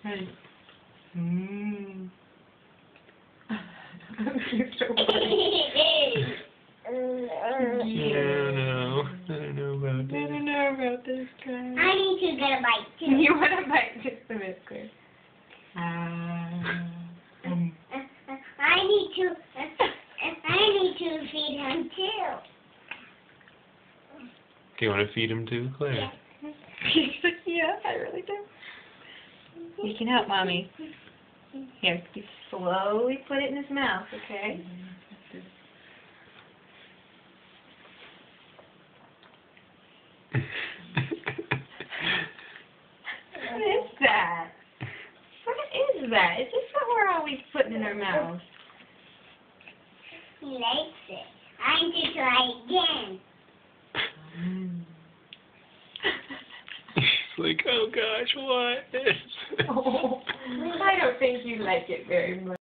Hey. I don't know about this. I don't know about this guy. I need to get a bite too. You want to bite just a bit, Chris? I need to feed him too. Do you want to feed him too, Claire? He's like, yeah, I really do. You can help Mommy. Here, you slowly put it in his mouth, okay? What is that? What is that? Is this what we're always putting in our mouths? He likes it. I need to try again. It's like, oh gosh, what? Oh, I don't think you like it very much.